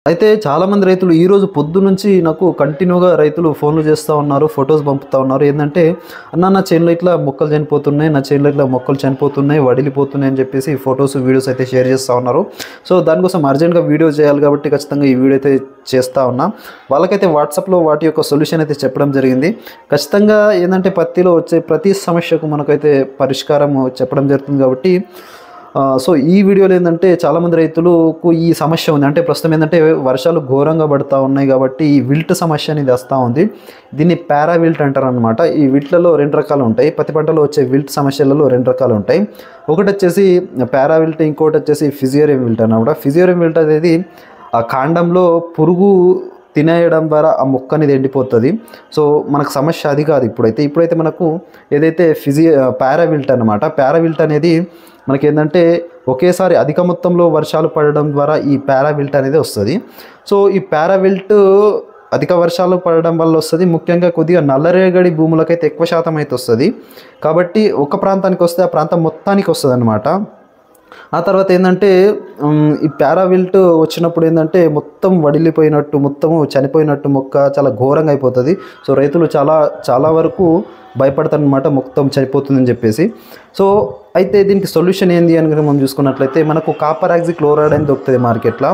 అయితే చాలామంది రైతులు ఈరోజు పొద్దునుంచి నాకు కంటిన్యూగా రైతులు ఫోన్లు చేస్తూ ఉన్నారు, ఫొటోస్ పంపుతూ ఉన్నారు. ఏంటంటే అన్న నా చేనులో ఇట్లా మొక్కలు చనిపోతున్నాయి, నా చేనులో ఇట్లా మొక్కలు చనిపోతున్నాయి, వడిలిపోతున్నాయి అని చెప్పేసి ఫొటోస్ వీడియోస్ అయితే షేర్ చేస్తూ ఉన్నారు. సో దానికోసం అర్జెంట్గా వీడియో చేయాలి కాబట్టి ఖచ్చితంగా ఈ వీడియో అయితే చేస్తూ ఉన్నా. వాళ్ళకైతే వాట్సాప్లో వాటి యొక్క సొల్యూషన్ అయితే చెప్పడం జరిగింది. ఖచ్చితంగా ఏంటంటే పత్తిలో వచ్చే ప్రతి సమస్యకు మనకైతే పరిష్కారం చెప్పడం జరుగుతుంది కాబట్టి సో ఈ వీడియోలో ఏంటంటే చాలామంది రైతులకు ఈ సమస్య ఉంది. అంటే ప్రస్తుతం ఏంటంటే వర్షాలు ఘోరంగా పడుతూ ఉన్నాయి కాబట్టి ఈ విల్ట్ సమస్య అనేది వస్తూ ఉంది. దీన్ని పారా విల్ట్ అంటారు అనమాట. ఈ విల్ట్లలో 2 రకాలు ఉంటాయి. పత్తి పంటలో వచ్చే విల్ట్ సమస్యలలో 2 రకాలు ఉంటాయి. ఒకటి వచ్చేసి పారా విల్ట్, ఇంకోటి వచ్చేసి ఫిజియోరియం విల్ట్ అన్నమాట. ఫిజియోరియం విల్ట్ అనేది ఆ కాండంలో పురుగు తినేయడం ద్వారా ఆ మొక్క అనేది ఎండిపోతుంది. సో మనకు సమస్య అది కాదు. ఇప్పుడైతే మనకు ఏదైతే పారావిల్ట్ అనమాట. పారావిల్ట్ అనేది మనకేంటంటే ఒకేసారి అధిక మొత్తంలో వర్షాలు పడడం ద్వారా ఈ పారావిల్ట్ అనేది వస్తుంది. సో ఈ పారావిల్ట్ అధిక వర్షాలు పడడం వల్ల వస్తుంది. ముఖ్యంగా కొద్దిగా నల్లరేగడి భూములకైతే ఎక్కువ శాతం అయితే వస్తుంది. కాబట్టి ఒక ప్రాంతానికి వస్తే ఆ ప్రాంతం మొత్తానికి వస్తుంది అనమాట. ఆ తర్వాత ఏంటంటే ఈ పారావిల్ట్ వచ్చినప్పుడు ఏంటంటే మొత్తం వడిలిపోయినట్టు, మొత్తము చనిపోయినట్టు మొక్క చాలా ఘోరంగా అయిపోతుంది. సో రైతులు చాలా వరకు భయపడతారనమాట, మొత్తం చనిపోతుందని చెప్పేసి. సో అయితే దీనికి సొల్యూషన్ ఏంది అని మనం చూసుకున్నట్లయితే మనకు కాపర్ ఆక్సిక్లోరైడ్ అని దొరుకుతుంది మార్కెట్లో.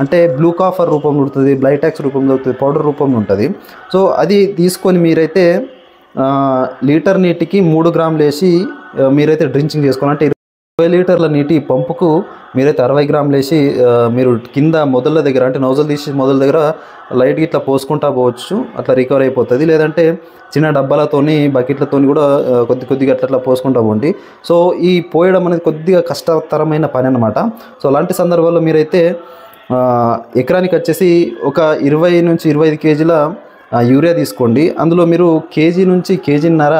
అంటే బ్లూ కాఫర్ రూపంలో ఉంటుంది, బ్లైటాక్స్ రూపంలో దొరుకుతుంది, పౌడర్ రూపంలో ఉంటుంది. సో అది తీసుకొని మీరైతే లీటర్ నీటికి 3 గ్రాములు వేసి మీరైతే డ్రింకింగ్ చేసుకోవాలి. అంటే 20 లీటర్ల నీటి పంపుకు మీరైతే 60 గ్రాములు వేసి మీరు కింద మొదళ్ళ దగ్గర, అంటే నోజల్ తీసి మొదల దగ్గర లైట్గా ఇట్లా పోసుకుంటా పోవచ్చు, అట్లా రికవర్ అయిపోతుంది. లేదంటే చిన్న డబ్బాలతోని బకెట్లతోని కూడా కొద్దిగా అట్లా పోసుకుంటా పోండి. సో ఈ పోయడం అనేది కొద్దిగా కష్టతరమైన పని అనమాట. సో అలాంటి సందర్భాల్లో మీరైతే ఎకరానికి వచ్చేసి ఒక 20 నుంచి 25 కేజీల యూరియా తీసుకోండి. అందులో మీరు కేజీ నుంచి కేజీన్నర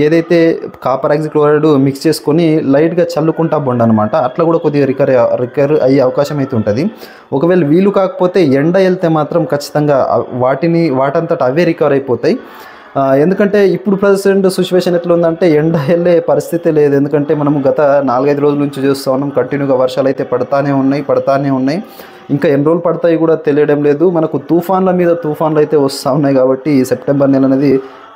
ఏదైతే కాపర్ ఆక్సిక్లోరైడ్ మిక్స్ చేసుకొని లైట్గా చల్లుకుంటా బొండి అనమాట. అట్లా కూడా కొద్దిగా రికవర్ అయ్యే అవకాశం అయితే ఉంటుంది. ఒకవేళ వీలు కాకపోతే ఎండ వెళ్తే మాత్రం ఖచ్చితంగా వాటంతట అవే రికవర్ అయిపోతాయి. ఎందుకంటే ఇప్పుడు ప్రజెంట్ సిచ్యువేషన్ ఎట్లా ఉందంటే ఎండ వెళ్ళే పరిస్థితి లేదు. ఎందుకంటే మనము గత 4-5 రోజుల నుంచి చూస్తూ ఉన్నాం, కంటిన్యూగా వర్షాలు అయితే పడతానే ఉన్నాయి. ఇంకా ఎన్ని రోజులు పడతాయి కూడా తెలియడం లేదు. మనకు తుఫాన్ల మీద తుఫాన్లు అయితే వస్తూ ఉన్నాయి. కాబట్టి సెప్టెంబర్ నెల అనేది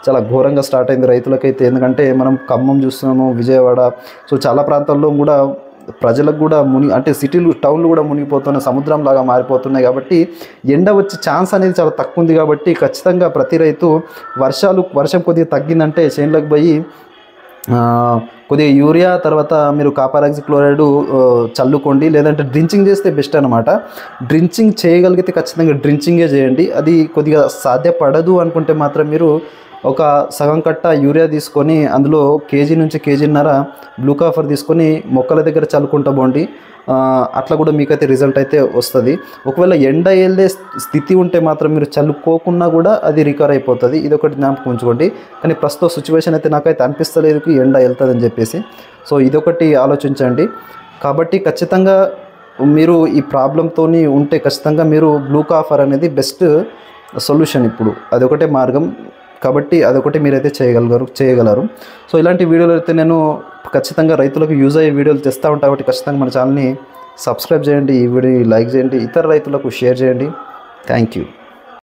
చాలా ఘోరంగా స్టార్ట్ అయింది రైతులకైతే. ఎందుకంటే మనం ఖమ్మం చూస్తున్నాము, విజయవాడ, సో చాలా ప్రాంతాల్లో కూడా ప్రజలకు కూడా అంటే సిటీలు, టౌన్లు కూడా మునిగిపోతున్నాయి, సముద్రం లాగా మారిపోతున్నాయి. కాబట్టి ఎండ వచ్చే ఛాన్స్ అనేది చాలా తక్కువ ఉంది. కాబట్టి ఖచ్చితంగా ప్రతి రైతు వర్షం కొద్దిగా తగ్గిందంటే చేనులకు పోయి కొద్దిగా యూరియా, తర్వాత మీరు కాపర్ ఆక్సిక్లోరైడ్ చల్లుకోండి. లేదంటే డ్రించింగ్ చేస్తే బెస్ట్ అనమాట. డ్రించింగ్ చేయగలిగితే ఖచ్చితంగా డ్రించింగే చేయండి. అది కొద్దిగా సాధ్యపడదు అనుకుంటే మాత్రం మీరు ఒక సగం కట్ట యూరియా తీసుకొని అందులో కేజీ నుంచి కేజీన్నర బ్లూ కాఫర్ తీసుకొని మొక్కల దగ్గర చల్లుకుంటా పోండి. అట్లా కూడా మీకైతే రిజల్ట్ అయితే వస్తుంది. ఒకవేళ ఎండ వెళ్ళే స్థితి ఉంటే మాత్రం మీరు చల్లుకోకుండా కూడా అది రికవర్ అయిపోతుంది. ఇది ఒకటి జ్ఞాపకం ఉంచుకోండి. కానీ ప్రస్తుత సిచ్యువేషన్ అయితే నాకైతే అనిపిస్తలేదు ఎండ వెళ్తుందని చెప్పేసి. సో ఇదొకటి ఆలోచించండి. కాబట్టి ఖచ్చితంగా మీరు ఈ ప్రాబ్లంతో ఉంటే ఖచ్చితంగా మీరు బ్లూ కాఫర్ అనేది బెస్ట్ సొల్యూషన్. ఇప్పుడు అదొకటే మార్గం. కాబట్టి అదొకటి మీరైతే చేయగలరు. సో ఇలాంటి వీడియోలు అయితే నేను ఖచ్చితంగా రైతులకు యూజ్ అయ్యే వీడియోలు తెస్తూ ఉంటాను. కాబట్టి ఖచ్చితంగా మన ఛానల్ని సబ్స్క్రైబ్ చేయండి, ఈ వీడియోని లైక్ చేయండి, ఇతర రైతులకు షేర్ చేయండి. Thank you.